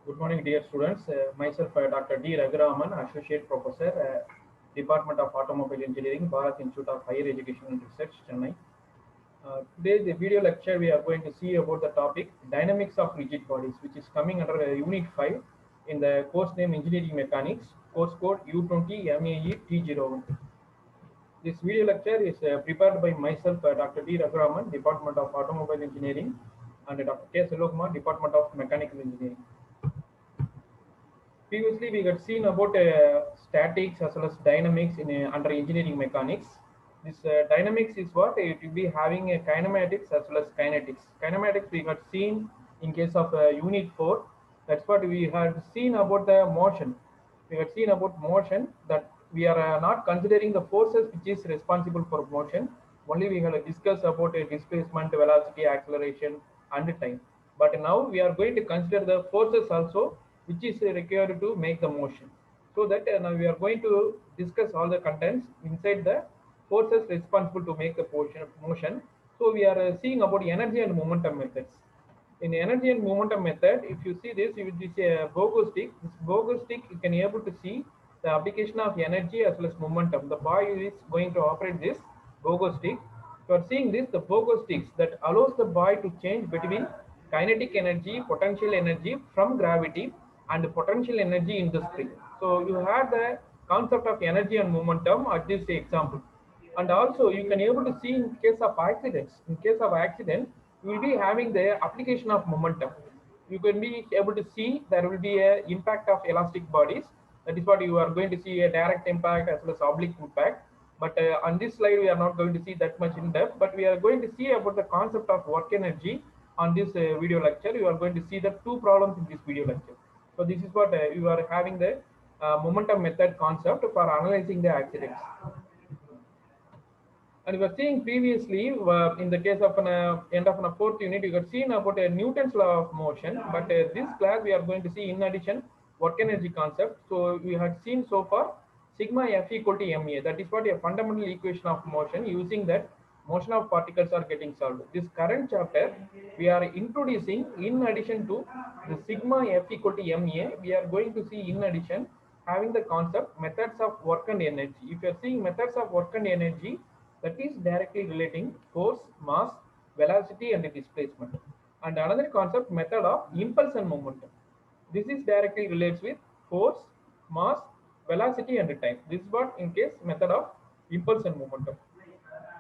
Good morning, dear students. Myself, Dr. D. Raghuraman, Associate Professor, Department of Automobile Engineering, Bharat Institute of Higher Education and Research, Chennai. Today, the video lecture, we are going to see about the topic Dynamics of Rigid Bodies, which is coming under Unit 5 in the course name Engineering Mechanics, course code U20 MAE T01. This video lecture is prepared by myself, Dr. D. Raghuraman, Department of Automobile Engineering, and Dr. K. Selvakumar, Department of Mechanical Engineering. Previously, we had seen about statics as well as dynamics in under engineering mechanics. This dynamics is what it will be having a kinematics as well as kinetics. Kinematics we had seen in case of unit 4. That's what we had seen about the motion. We had seen about motion that we are not considering the forces which is responsible for motion. Only we have discussed about displacement, velocity, acceleration, and time. But now we are going to consider the forces also which is required to make the motion. So that now we are going to discuss all the contents inside the forces responsible to make the motion. So we are seeing about energy and momentum methods. In energy and momentum method, if you see this, you will see a Bogo stick. This Bogo stick, you can able to see the application of energy as well as momentum. The boy is going to operate this Bogo stick. You are seeing this, the Bogo sticks that allows the boy to change between kinetic energy, potential energy from gravity, and potential energy in the spring. So you have the concept of energy and momentum at this example. And also you can able to see in case of accidents. In case of accident, you will be having the application of momentum. You can be able to see there will be a impact of elastic bodies. That is what you are going to see, a direct impact as well as oblique impact. But on this slide, we are not going to see that much in depth, but we are going to see about the concept of work energy on this video lecture. You are going to see the two problems in this video lecture. So this is what you are having the momentum method concept for analyzing the accidents. And we were seeing previously in the case of an end of a fourth unit, you have seen about Newton's law of motion. But this class we are going to see in addition work energy concept. So we had seen so far sigma F equal to ma. That is what a fundamental equation of motion. Using that, motion of particles are getting solved. This current chapter we are introducing in addition to the sigma F equal to ma. We are going to see in addition having the concept methods of work and energy. If you are seeing methods of work and energy, that is directly relating force, mass, velocity, and displacement. And another concept, method of impulse and momentum. This is directly relates with force, mass, velocity, and time. This is what in case method of impulse and momentum.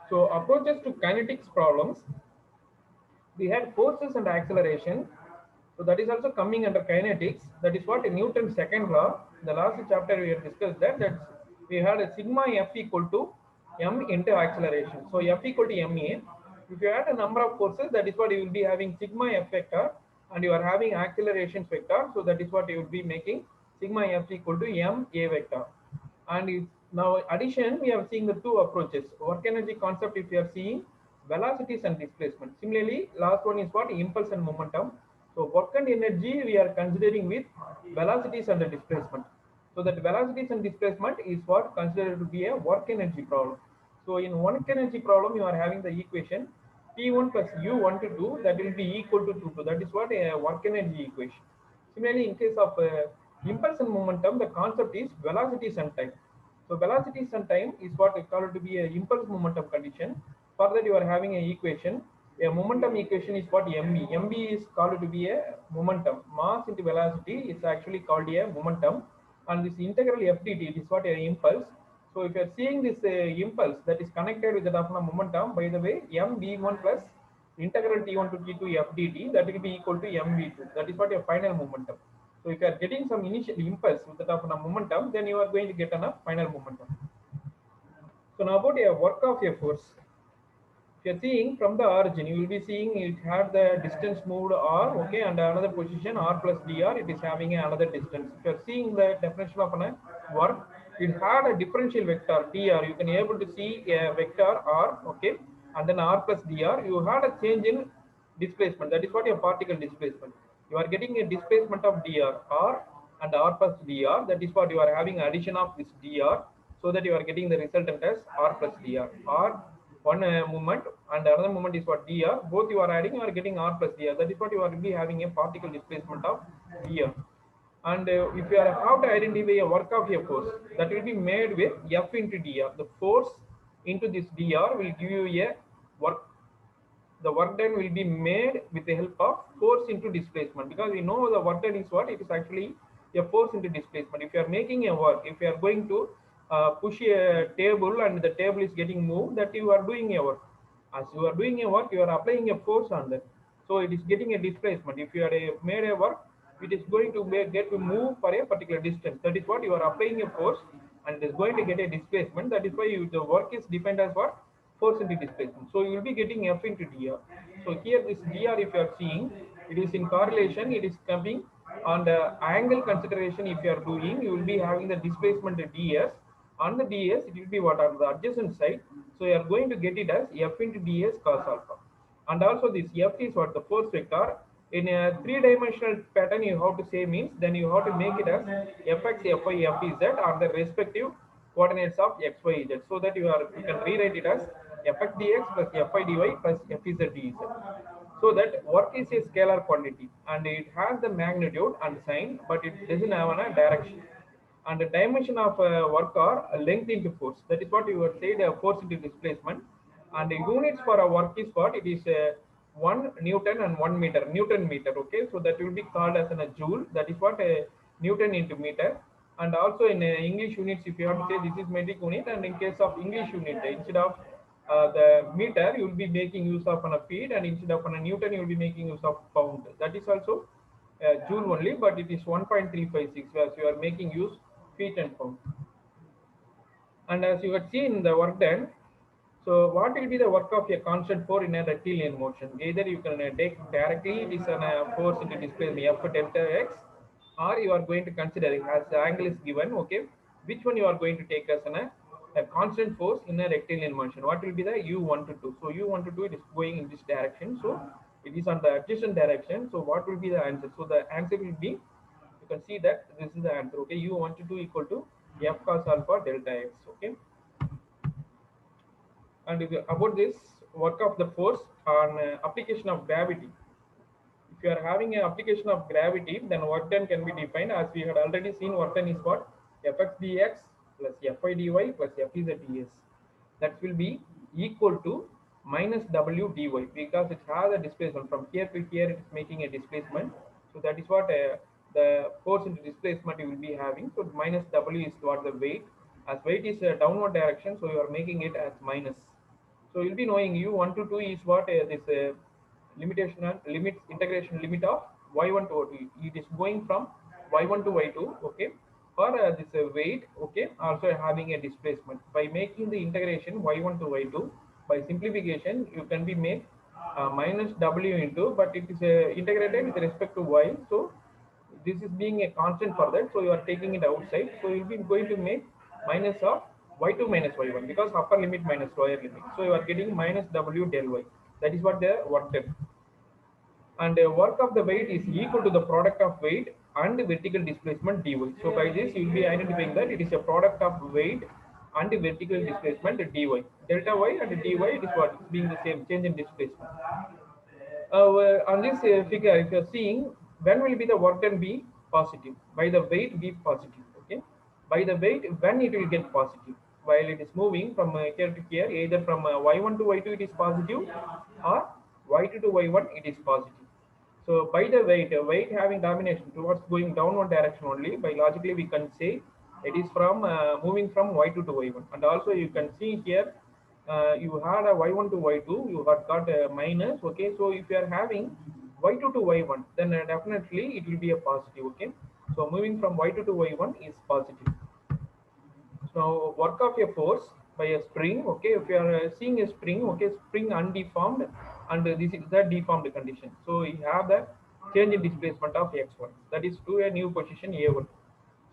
So approaches to kinetics problems, we had forces and acceleration. So that is also coming under kinetics. That is what Newton's second law. The last chapter we have discussed that we had a sigma F equal to m into acceleration. So F equal to ma. If you add a number of forces, that is what you will be having sigma F vector, and you are having acceleration vector. So that is what you will be making sigma F equal to m a vector. And now addition, we are seeing the two approaches. Work energy concept, if you are seeing velocities and displacement. Similarly, last one is what impulse and momentum. So work and energy we are considering with velocities and the displacement. So that velocities and displacement is what considered to be a work energy problem. So in work energy problem, you are having the equation P1 plus U1 to 2, that will be equal to 2 2. That is what a work energy equation. Similarly, in case of impulse and momentum, the concept is velocities and time. So velocities and time is what we call it to be a impulse momentum condition. For that, you are having a equation. A momentum equation is what mv. Mv is called to be a momentum. Mass into velocity is actually called a momentum, and this integral f dt is what a impulse. So if you are seeing this impulse that is connected with the momentum, by the way, mv1 plus integral t1 to t2 f dt, that will be equal to mv2. That is what your final momentum. So if you are getting some initial impulse with the momentum, then you are going to get a final momentum. So now about a work of a force. If you're seeing from the origin, you will be seeing it had the distance moved r, okay, and another position r plus dr, it is having another distance. If you're seeing the definition of a work, it had a differential vector dr. You can able to see a vector r, okay, and then r plus dr. You had a change in displacement. That is what your particle displacement. You are getting a displacement of dr, r and r plus dr. That is what you are having addition of this dr, so that you are getting the resultant as r plus dr. R one movement and another movement is what dr. Both you are adding, you are getting r plus dr. That is what you are be having a particle displacement of dr. And if you are how to identify a work of a force, that will be made with F into dr. The force into this dr will give you a work. The work done will be made with the help of force into displacement, because we know the work done is what? It is actually a force into displacement. If you are making a work, if you are going to push a table and the table is getting moved, that you are doing a work. As you are doing a work, you are applying a force on that, so it is getting a displacement. If you are made a work, it is going to get to move for a particular distance. That is what you are applying a force, and it is going to get a displacement. That is why the work is defined as what? Force into displacement. So you will be getting F into dr. So here this dr, if you are seeing, it is in correlation, it is coming on the angle consideration. If you are doing, you will be having the displacement ds. On the ds, it will be what? On the adjacent side. So you are going to get it as F into ds cos alpha. And also this F is what? The force vector. In a three-dimensional pattern, you have to say means, then you have to make it as fx, fy, fz on the respective coordinates of x, y, z, so that you can rewrite it as fx dx plus fy dy plus fz dz. So that work is a scalar quantity and it has the magnitude and sign, but it doesn't have a direction. And the dimension of work are length into force. That is what you would say, the force into displacement. And the units for a work is what? It is 1 Newton and 1 meter, Newton meter. Okay, so that will be called as a joule. That is what a Newton into meter. And also in English units, if you have to say this is metric unit, and in case of English unit, instead of the meter, you will be making use of a feet, and instead of a Newton, you will be making use of pound. That is also joule only, but it is 1.356 as you are making use feet and pound. And as you had seen the work done, so what will be the work of a constant force in a rectilinear motion? Either you can take directly, it is a force into displacement F delta x, or you are going to consider it as the angle is given. Okay, which one you are going to take as a constant force in a rectilinear motion? What will be the u1 to 2? So u1 to 2, it is going in this direction, so it is on the adjacent direction. So what will be the answer? So the answer will be, you can see that this is the answer. Okay, u1 to 2 equal to f cos alpha delta x. Okay, and about this work of the force on application of gravity. If you are having an application of gravity, then work done can be defined as we had already seen. Work done is what? Fx dx plus fy dy plus fz ds. That will be equal to minus w dy, because it has a displacement from here to here. It is making a displacement. So that is what the force into displacement you will be having. So minus w is what? The weight. As weight is a downward direction, so you are making it as minus. So you'll be knowing u1 to 2 is what? This limitation and limits integration limit of y1 to y2. It is going from y1 to y2. Okay, for this weight. Okay, also having a displacement. By making the integration y1 to y2, by simplification you can be made minus w into, but it is integrated with respect to y. So this is being a constant for that, so you are taking it outside. So you'll be going to make minus of y2 minus y1, because upper limit minus lower limit. So you are getting minus w del y. That is what the work done. And the work of the weight is equal to the product of weight and vertical displacement dy. So by this you will be identifying that it is a product of weight and vertical displacement dy. Delta y and dy, it is what? It's being the same, change in displacement. On this figure, if you are seeing, when will be the work done be positive? By the weight be positive. Okay, by the weight, when it will get positive? While it is moving from here to here, either from y1 to y2 it is positive, or y2 to y1 it is positive. So by the weight, weight having domination towards going downward direction only, by logically we can say it is from moving from y2 to y1. And also you can see here, you had a y1 to y2, you had got a minus. Okay, so if you are having y2 to y1, then definitely it will be a positive. Okay, so moving from y2 to y1 is positive. So work of a force by a spring. Okay, if you are seeing a spring, okay, spring undeformed, and this is the deformed condition. So you have the change in displacement of x1, that is to a new position a1.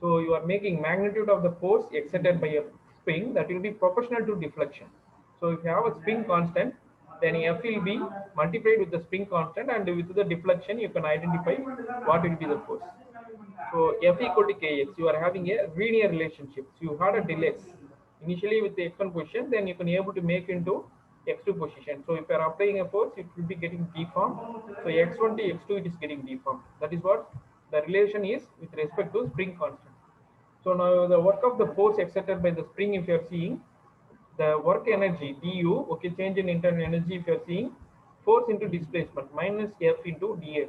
So you are making magnitude of the force exerted by a spring, that will be proportional to deflection. So if you have a spring constant, then F will be multiplied with the spring constant, and with the deflection you can identify what will be the force. So F equal to Kx, you are having a linear relationship. So you had a del x initially with the x1 position, then you can able to make into x2 position. So if you are applying a force, it will be getting deformed. So x1 to x2 it is getting deformed. That is what The relation is with respect to spring constant. So now the work of the force exerted by the spring, if you are seeing the work energy du, okay, change in internal energy, if you are seeing force into displacement minus F into dx.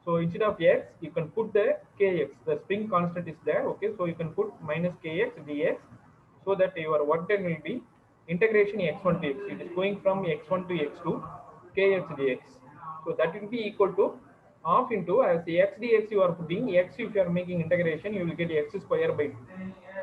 So instead of x, you can put the kx. The spring constant is there, okay. So you can put minus kx dx, so that your work done will be integration x1 to x. It is going from x1 to x2 kx dx. So that will be equal to half into, as the x dx you are putting x, if you are making integration, you will get x square by 2.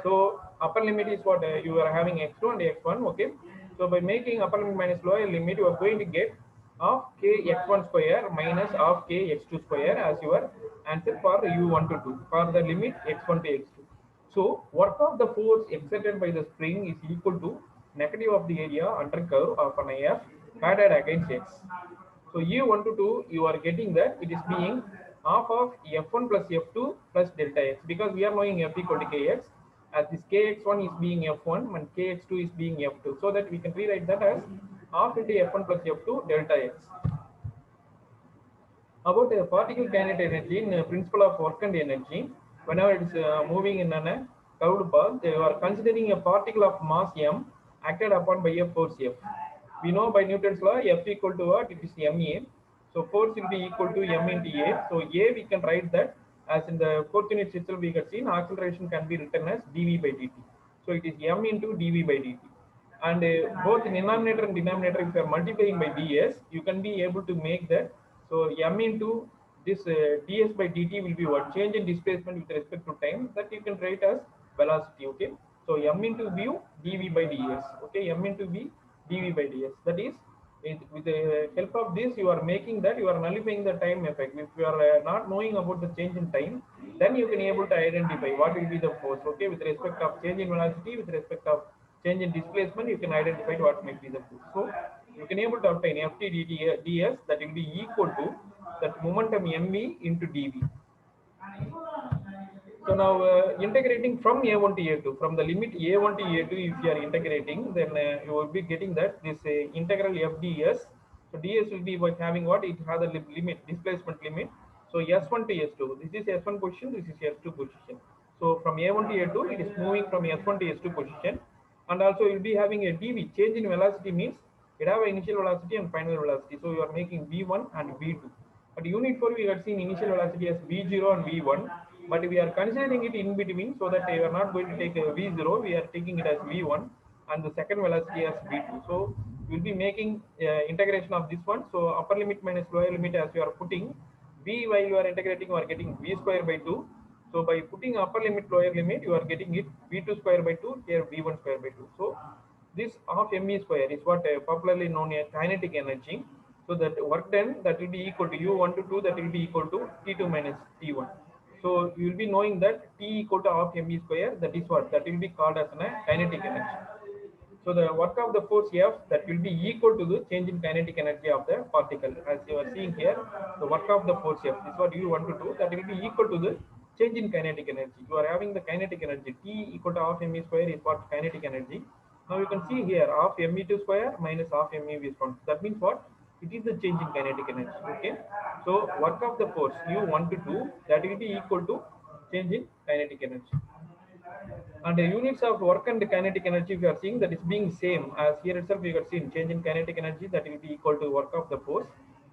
So upper limit is what you are having x2 and x1, okay. So by making upper limit minus lower limit, you are going to get of k x1 square minus of k x2 square as your answer for u1 to 2 for the limit x1 to x2. So work of the force exerted by the spring is equal to negative of the area under curve of an F added against x. So u1 to 2, you are getting that it is being half of f1 plus f2 plus delta x, because we are knowing f equal to kx, as this kx1 is being f1 and kx2 is being f2, so that we can rewrite that as half into f1 plus f2 delta x. About particle kinetic energy in principle of work and energy, whenever it is moving in a curved path, you are considering a particle of mass m acted upon by a force F. We know by Newton's law F equal to what? It is ma. So force will be equal to m into a. So a we can write that as in the fourth unit itself we can see acceleration can be written as dv by dt. So it is m into dv by dt. And both denominator and denominator, if you are multiplying by ds, you can be able to make that. So m into this ds by dt will be what? Change in displacement with respect to time, that you can write as velocity, okay. So m into v dv by ds, okay, m into v dv by ds, that is with the help of this you are making that, you are nullifying the time effect. If you are not knowing about the change in time, then you can able to identify what will be the force, okay, with respect of change in velocity, with respect of change in displacement, you can identify what might be the force. So you can able to obtain ft ds, that will be equal to that momentum mv into dv. So now integrating from a1 to a2, from the limit a1 to a2, if you are integrating, then you will be getting that this integral f ds. So ds will be having what? It has a limit, displacement limit. So s1 to s2, this is s1 position, this is s2 position. So from a1 to a2, it is moving from s1 to s2 position. And also you will be having a dv, change in velocity means it have an initial velocity and final velocity. So you are making v1 and v2. At unit 4, we had seen initial velocity as v0 and v1, but we are considering it in between, so that we are not going to take v0, we are taking it as v1 and the second velocity as v2. So we will be making integration of this one. So upper limit minus lower limit, as you are putting v, while you are integrating, you are getting v square by 2. So by putting upper limit lower limit, you are getting it v2 square by 2, here v1 square by 2. So this half me square is what popularly known as kinetic energy. So that work done, that will be equal to u1 to 2, that will be equal to t2 minus t1. So you will be knowing that t equal to half me square, that is what? That will be called as a kinetic energy. So the work of the force F, that will be equal to the change in kinetic energy of the particle. As you are seeing here, the work of the force F is what you want to do, that will be equal to the change in kinetic energy. You are having the kinetic energy T equal to half me square is what? Kinetic energy. Now you can see here half me2 square minus half me square. That means what? It is the change in kinetic energy. Okay. So work of the force u1 to 2, that will be equal to change in kinetic energy. And the units of work and the kinetic energy, we are seeing that is being same as here itself. We have seen change in kinetic energy, that will be equal to work of the force.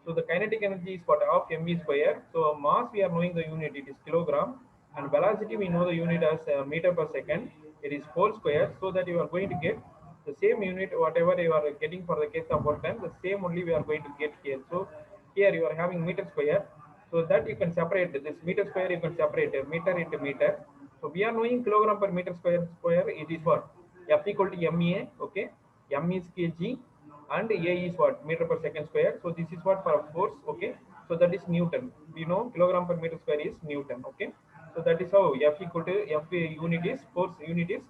So the kinetic energy is what? Half mv square. So mass, we are knowing the unit, it is kilogram, and velocity we know the unit as meter per second. It is whole square. So that you are going to get the same unit whatever you are getting for the case of work done, the same only we are going to get here. So here you are having meter square. So that you can separate this meter square, you can separate meter into meter. So we are knowing kilogram per meter square. It is what? F equal to MA. Okay, M is kg and A is what? Meter per second square. So this is what for force. Okay, so that is Newton. We know kilogram per meter square is Newton. Okay, so that is how F equal to F unit is force unit is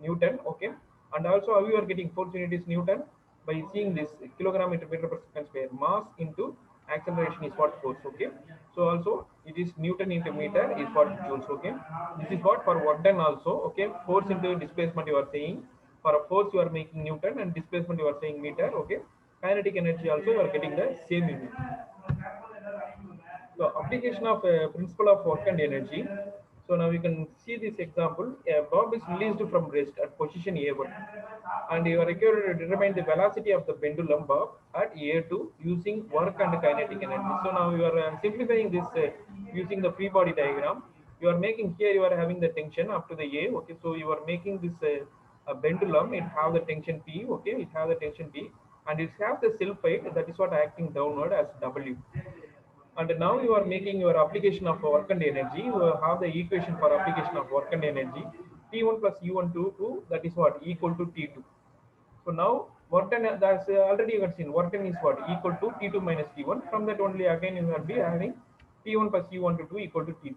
Newton. Okay, and also how you are getting force unit is Newton by seeing this kilogram into meter per second square. Mass into acceleration is what? Force. Okay, so also it is Newton into meter is what? Joules. Okay, this is what for work done also. Okay, force into displacement you are saying, for a force you are making Newton and displacement you are saying meter. Okay, kinetic energy also you are getting the same unit. So application of principle of work and energy. So now we can see this example. A bob is released from rest at position A1, and you are required to determine the velocity of the pendulum bob at A2 using work and kinetic energy. So now you are simplifying this using the free body diagram. You are making here, you are having the tension up to the A. Okay, so you are making this a pendulum. It have the tension P. Okay, it have the tension P, and it has the self weight, that is what acting downward as W. And now you are making your application of work and energy. You have the equation for application of work and energy. T1 plus U1 that is what equal to T2. So now work done, that's already you have seen work done is what equal to T2 minus T1. From that only again you will be having T1 plus U1 equal to T2.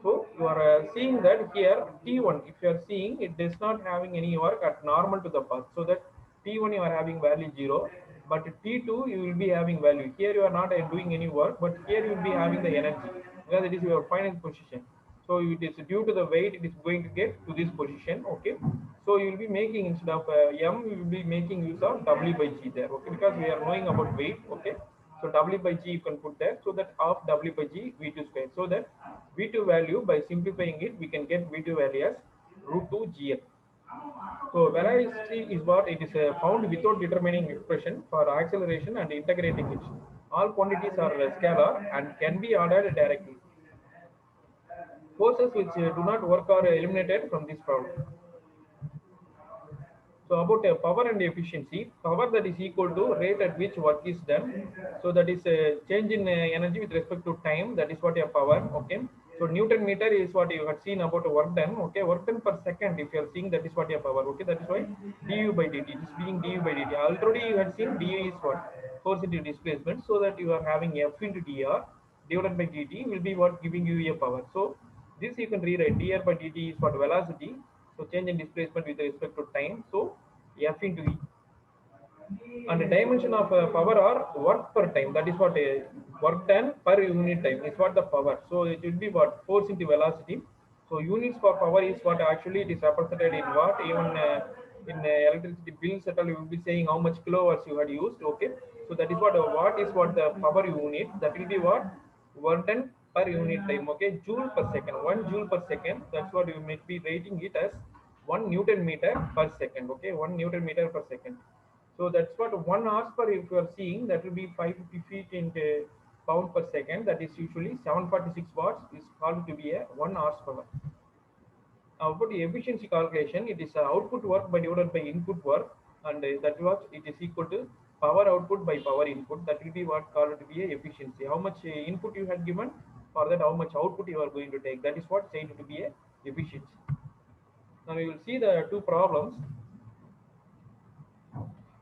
So you are seeing that here T1, if you are seeing, it does not having any work at normal to the path. So that T1 you are having value 0, but T2 you will be having value. Here you are not doing any work, but here you will be having the energy because it is your final position. So it is due to the weight, it is going to get to this position. Okay. So you will be making, instead of M, you will be making use of W by G there. Okay, because we are knowing about weight. Okay. So W by G you can put there, so that of W by G V2 square. So that V2 value, by simplifying it, we can get V2 value as root 2 GL. So velocity is what it is found without determining expression for acceleration and integrating it. All quantities are scalar and can be ordered directly. Forces which do not work are eliminated from this problem. So about power and efficiency, power that is equal to rate at which work is done. So that is a change in energy with respect to time. That is what your power. Okay. So Newton meter is what you had seen about work done. Okay. Work done per second. If you are seeing, that is what your power. Okay. That is why du by dt. It is being du by dt. Already you had seen du is what force into displacement. So that you are having f into dr divided by dt will be what giving you a power. So this you can rewrite dr by dt is what velocity. So change in displacement with respect to time. So F into E. And the dimension of power or work per time. That is what work done per unit time is what the power. So it will be what force into velocity. So units for power is what actually it is represented in what, even in electricity bills at all you will be saying how much kilowatts you had used. Okay. So that is what is what the power unit. That will be what work done per unit time. Okay. Joule per second. 1 joule per second. That's what you may be rating it as 1 Newton meter per second. Okay. 1 Newton meter per second. So that's what 1 horse per, if you are seeing, that will be 550 feet in pound per second. That is usually 746 watts is called to be a 1 horsepower. About the efficiency calculation, it is output work by divided by input work, and that what it is equal to power output by power input. That will be what called to be a efficiency. How much input you had given, for that how much output you are going to take. That is what said to be a efficiency. Now we will see the two problems.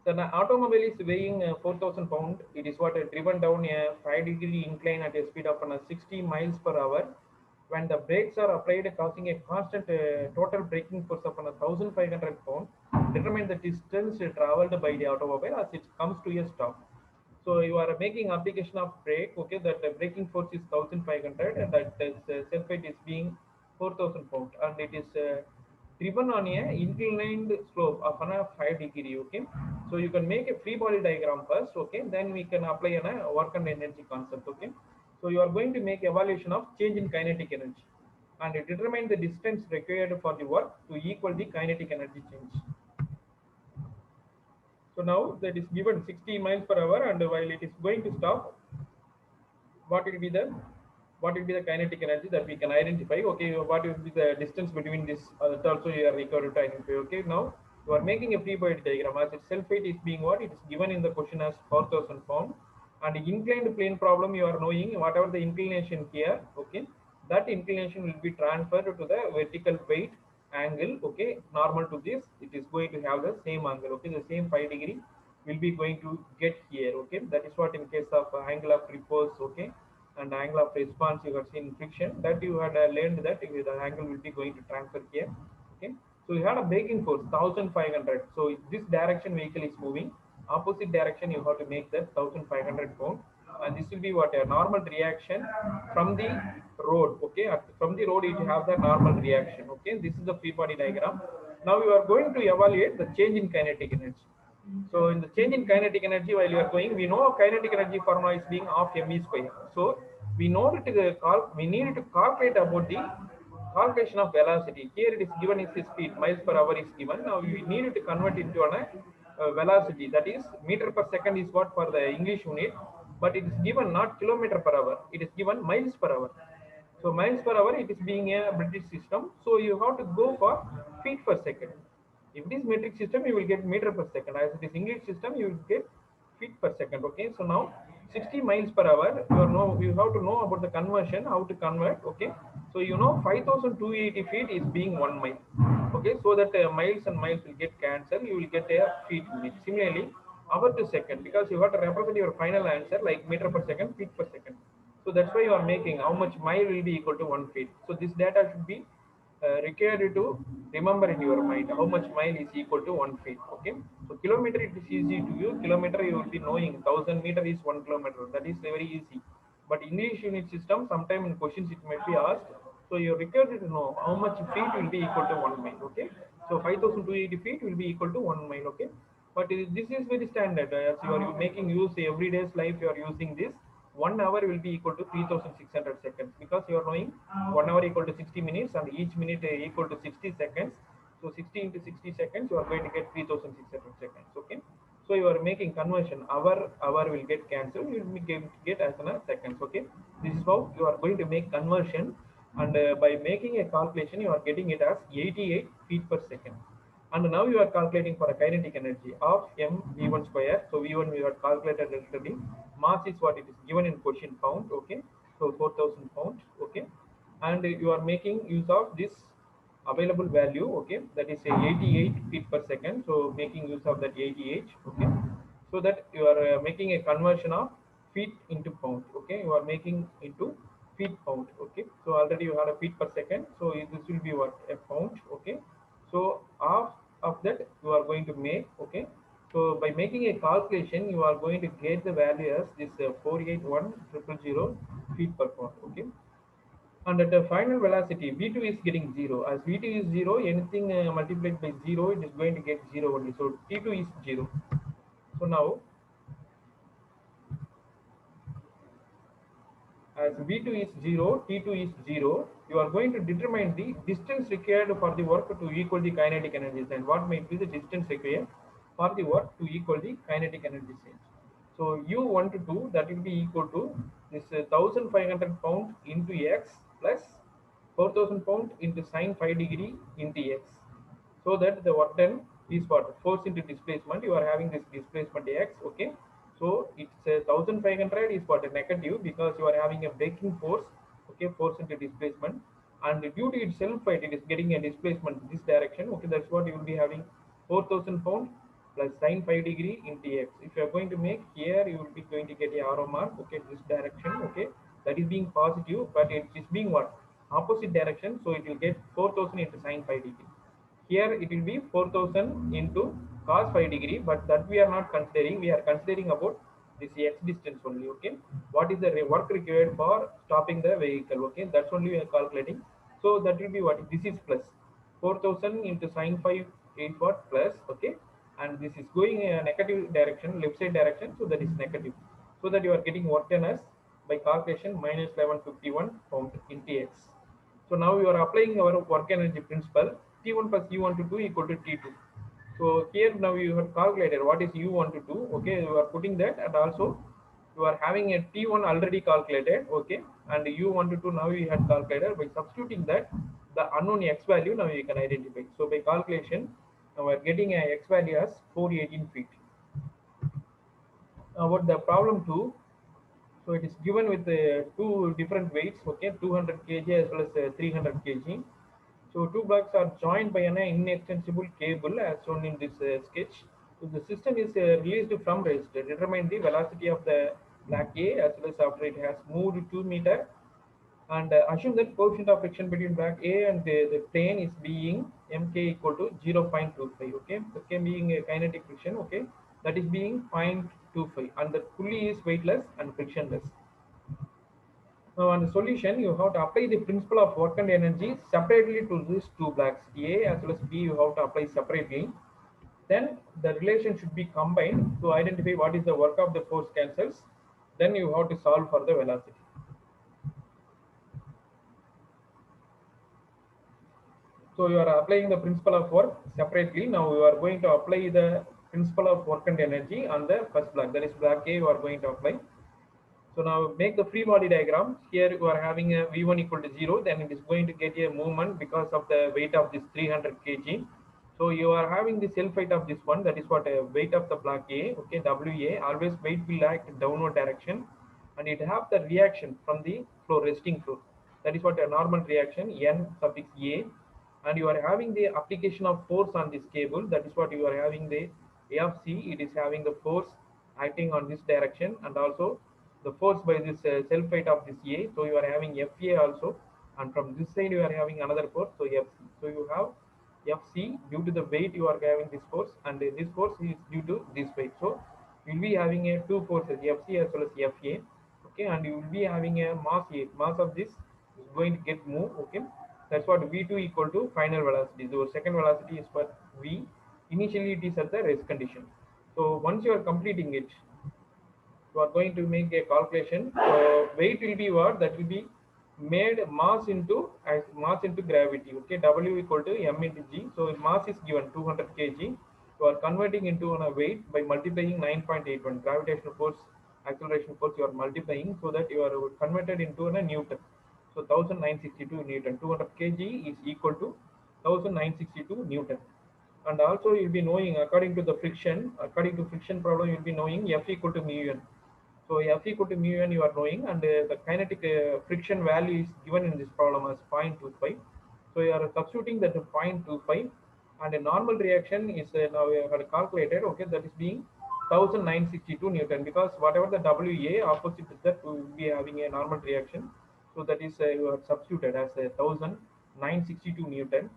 The automobile is weighing 4,000 pounds. It is what driven down a 5-degree incline at a speed of 60 miles per hour. When the brakes are applied, causing a constant total braking force of 1,500 pounds, determine the distance traveled by the automobile as it comes to a stop. So you are making application of brake. Okay, that the braking force is 1,500, and that self weight is being 4,000 pounds, and it is driven on a inclined slope of 5 degree. Okay, so you can make a free body diagram first. Okay, then we can apply a work and energy concept. Okay, so you are going to make evaluation of change in kinetic energy and determine the distance required for the work to equal the kinetic energy change. So now that is given 60 miles per hour, and while it is going to stop, what will be the kinetic energy that we can identify? Okay, what will be the distance between this? That also you are required to identify. Okay, now you are making a free body diagram as its self weight is being what it is given in the question as 4,000 pounds, and inclined plane problem you are knowing whatever the inclination here. Okay, that inclination will be transferred to the vertical weight angle. Okay, normal to this, it is going to have the same angle. Okay, the same 5 degree will be going to get here. Okay, that is what in case of angle of repose. Okay, and angle of response you have seen friction, that you had learned that the angle will be going to transfer here. Okay, so you had a braking force 1,500. So if this direction vehicle is moving, opposite direction you have to make that 1,500 pound, and this will be what a normal reaction from the road. Okay, from the road it have the normal reaction. Okay, this is the free body diagram. Now you are going to evaluate the change in kinetic energy. So in the change in kinetic energy, while you are going, we know kinetic energy formula is being half mv square. So we know to we need to calculate about the calculation of velocity. Here it is given is the speed, miles per hour is given. Now we need to convert into an velocity, that is meter per second is what for the English unit, but it is given not kilometer per hour, it is given miles per hour. So miles per hour, it is being a British system. So you have to go for feet per second. If it is metric system, you will get meter per second. As it is English system, you will get feet per second. Okay. So now 60 miles per hour, you have to know about the conversion, how to convert. Okay. So you know 5,280 feet is being 1 mile. Okay. So that miles and miles will get cancelled. You will get a feet unit. Similarly, hour to second, because you have to represent your final answer like meter per second, feet per second. So that's why you are making how much mile will be equal to 1 feet. So this data should be required to remember in your mind how much mile is equal to 1 feet. Okay. So kilometer, it is easy to you. Kilometer you will be knowing 1,000 meter is 1 kilometer. That is very easy. But English unit system, sometime in questions it might be asked. So you're required to know how much feet will be equal to 1 mile. Okay. So 5,280 feet will be equal to 1 mile. Okay. But this is very standard. As you are making use everyday's life, you are using this. 1 hour will be equal to 3,600 seconds, because you are knowing 1 hour equal to 60 minutes and each minute equal to 60 seconds. So 60 into 60 seconds, you are going to get 3,600 seconds. Okay. So you are making conversion. Hour will get cancelled. You will get as an seconds. Okay. This is how you are going to make conversion, and by making a calculation, you are getting it as 88 feet per second. And now you are calculating for a kinetic energy of mv1 square. So v1 we have calculated already. Mass is what it is given in question, pound. Okay. So 4,000 pounds. Okay. And you are making use of this available value. Okay. That is a 88 feet per second. So making use of that 88. Okay. So that you are making a conversion of feet into pound. Okay. You are making into feet pound. Okay. So already you have a feet per second. So this will be what, a pound. Okay. So half of that you are going to make. Okay. So by making a calculation, you are going to get the value as this 481,000 feet per pound. Okay. And at the final velocity, v2 is getting 0. As v2 is 0, anything multiplied by 0, it is going to get 0 only. So t2 is 0. So now, as v2 is 0, t2 is 0, you are going to determine the distance required for the work to equal the kinetic energy change. What might be the distance required for the work to equal the kinetic energy change? So u1 to 2, that will be equal to this 1,500 pound into x plus 4,000 pound into sine 5 degree into x. So that the work done is what, force into displacement. You are having this displacement x. Okay. So it's 1,500 is what, a negative, because you are having a braking force. Okay. Force into displacement, and due to itself it is getting a displacement this direction. Okay. That's what you will be having, 4,000 pound plus sine 5 degree into x. If you are going to make here, you will be going to get a arrow mark. Okay. This direction. Okay. That is being positive, but it is being what, opposite direction. So it will get 4,000 into sine 5 degree. Here it will be 4,000 into cos 5 degree, but that we are not considering. We are considering about this x distance only. Okay. What is the work required for stopping the vehicle? Okay. That's only we are calculating. So that will be what, this is plus 4,000 into sine 5 8 watt plus. Okay. And this is going in a negative direction, left side direction. So that is negative. So that you are getting work done as by calculation minus 1151 pound into x. So now you are applying our work energy principle. T1 plus U1 to 2 equal to T2. So here now you have calculated what is U1 to 2. Okay, you are putting that, and also you are having a T1 already calculated. Okay, and U1 to 2 now you had calculated. By substituting that, the unknown x value now you can identify. So by calculation, now we are getting a x value as 418 feet. Now what the problem 2, so it is given with two different weights. Okay, 200 kg as well as 300 kg. So two blocks are joined by an inextensible cable as shown in this sketch. So the system is released from rest. Determine the velocity of the block A as well as after it has moved 2 meter, and assume that coefficient of friction between block A and the plane is being mk equal to 0.25. Okay, okay, being a kinetic friction. Okay, that is being 0.25, and the pulley is weightless and frictionless. Now, on the solution, you have to apply the principle of work and energy separately to these two blocks, A as well as B. You have to apply separately. Then the relation should be combined to identify what is the work of the force cancels. Then you have to solve for the velocity. So you are applying the principle of work separately. Now you are going to apply the principle of work and energy on the first block. That is block A. You are going to apply. So now make the free body diagram. Here you are having a V1 equal to 0. Then it is going to get a movement because of the weight of this 300 kg. So you are having the self weight of this one. That is what a weight of the block A. Okay, WA. Always weight will act downward direction, and it have the reaction from the floor, resting floor. That is what a normal reaction N suffix A. And you are having the application of force on this cable. That is what you are having the AFC. It is having the force acting on this direction, and also the force by this self weight of this A. So you are having FA also, and from this side you are having another force, so FC. So you have FC due to the weight you are having this force, and this force is due to this weight. So you will be having a two forces, FC as well as FA. Okay, and you will be having a mass A. Mass of this is going to get moved. Okay, that's what V2 equal to final velocity. So second velocity is for V. Initially it is at the rest condition. So once you are completing it, you are going to make a calculation. Weight will be what? That will be made mass into as mass into gravity. Okay, W equal to m into g. So if mass is given 200 kg, you are converting into a weight by multiplying 9.81 gravitational force, acceleration force. You are multiplying so that you are converted into a Newton. So 1962 Newton. 200 kg is equal to 1962 Newton. And also you'll be knowing according to friction problem, you'll be knowing F equal to mu n. So F equal to mu n you are knowing, and the kinetic friction value is given in this problem as 0.25. So you are substituting that to 0.25, and a normal reaction is now we have calculated. Okay, that is being 1962 Newton, because whatever the WA opposite is that we will be having a normal reaction. So that is you are substituted as 1962 Newton.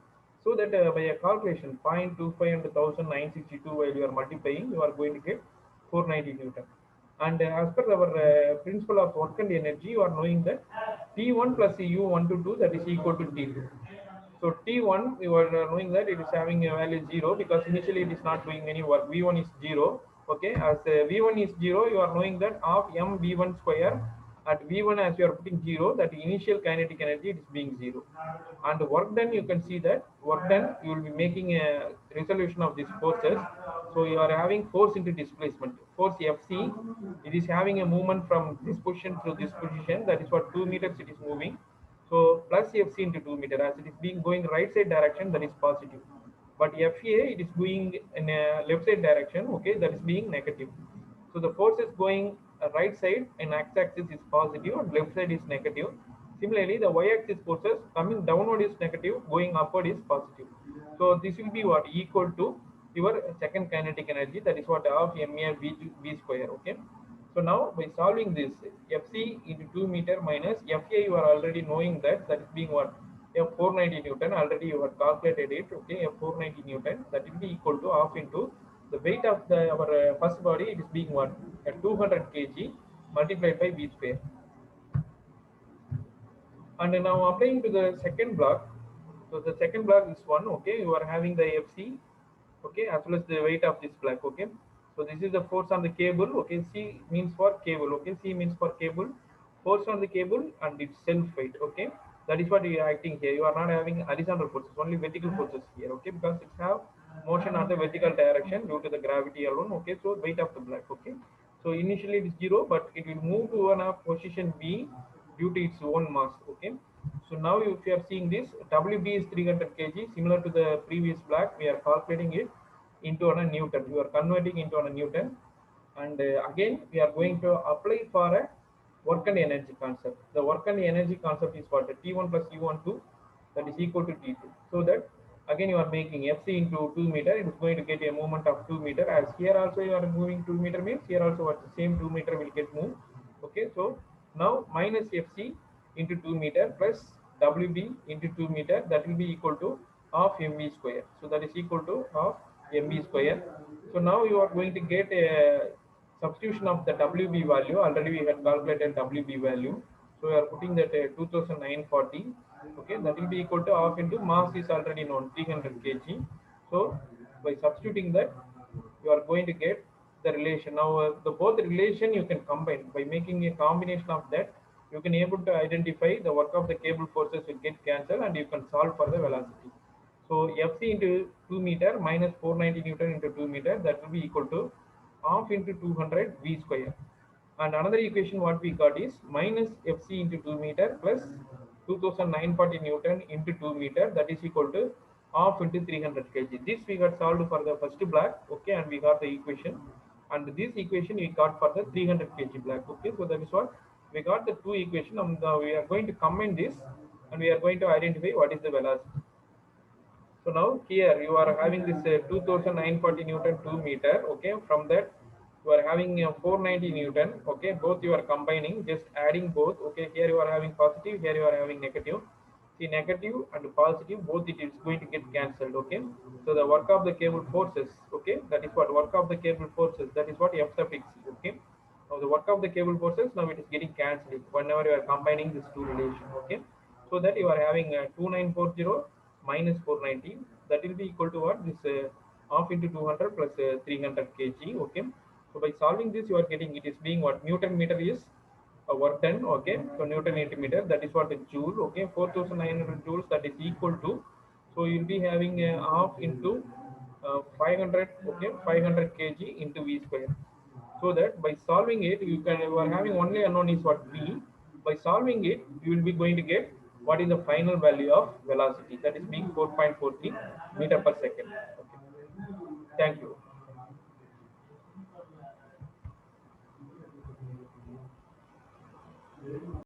So that by a calculation 0.25 and 1962 while you are multiplying, you are going to get 490 Newton. And as per our principle of work and energy, you are knowing that T1 plus U1 to 2, that is equal to T2. So T1, you are knowing that it is having a value 0 because initially it is not doing any work. V1 is 0. Okay, as V1 is 0, you are knowing that of m V1 square at V1 as you are putting 0, that initial kinetic energy it is being 0. And work done, you can see that work done, you will be making a resolution of these forces. So you are having force into displacement. Force FC, it is having a movement from this position to this position. That is what 2 meters it is moving. So plus FC into 2 meter, as it is being going right side direction, that is positive. But FA, it is going in a left side direction, okay, that is being negative. So the force is going right side and x-axis is positive and left side is negative. Similarly, the y-axis forces coming downward is negative, going upward is positive. So this will be what? Equal to your second kinetic energy, that is what of ma v square. Okay. So now by solving this, Fc into 2 meter minus Fa, you are already knowing that that is being what? F 490 Newton, already you have calculated it. Okay, F 490 Newton, that will be equal to half into the weight of our first body, it is being what? At 200 kg multiplied by v square. And now applying to the second block. So the second block is one. Okay, you are having the Fc. Okay, as well as the weight of this block. Okay, so this is the force on the cable. Okay, C means for cable. Okay, C means for cable. Force on the cable and its self weight. Okay, that is what you are acting here. You are not having horizontal forces, only vertical forces here. Okay, because it have motion on the vertical direction due to the gravity alone. Okay, so weight of the block. Okay, so initially it is 0, but it will move to one position B due to its own mass. Okay, so now if you are seeing this, WB is 300 kg, similar to the previous block. We are calculating it into a Newton. You are converting into a Newton, and again we are going to apply for a work and energy concept. The work and energy concept is what? T1 plus U12, that is equal to T2. So that again you are making FC into 2 meter. It is going to get a movement of 2 meter. As here also you are moving 2 meter means here also at the same 2 meter will get moved. Okay, so now minus FC into 2 meter plus WB into 2 meter, that will be equal to half mv square. So that is equal to half mv square. So now you are going to get a substitution of the WB value. Already we had calculated WB value. So we are putting that 2940. Okay, that will be equal to half into mass is already known 300 kg. So by substituting that, you are going to get the relation. Now the both relation you can combine by making a combination of that. You can able to identify the work of the cable forces will get cancelled, and you can solve for the velocity. So Fc into 2 meter minus 490 Newton into 2 meter, that will be equal to half into 200 V square. And another equation what we got is minus Fc into 2 meter plus 2940 Newton into 2 meter, that is equal to half into 300 kg. This we got solved for the first block, okay, and we got the equation. And this equation we got for the 300 kg block, okay. So that is what we got, the two equation. We are going to combine this and we are going to identify what is the velocity. So now here you are having this 2940 Newton 2 meter, okay. From that you are having 490 Newton, okay. Both you are combining, just adding both, okay. Here you are having positive, here you are having negative. See, negative and positive, both it is going to get cancelled, okay. So the work of the cable forces, okay, that is what work of the cable forces, that is what F sub x, okay. Now the work of the cable forces, now it is getting cancelled whenever you are combining these two relations, okay. So that you are having 2940 minus 490, that will be equal to what, this half into 200 plus 300 kg, okay. So by solving this you are getting, it is being what, Newton meter is work done, okay. So Newton 80 meter, that is what, a joule, okay. 4900 joules, that is equal to, so you'll be having a half into 500, okay, 500 kg into V square. So that by solving it, you are having only unknown is what, V. By solving it, you will be going to get what is the final value of velocity, that is being 4.43 meter per second, okay. Thank you.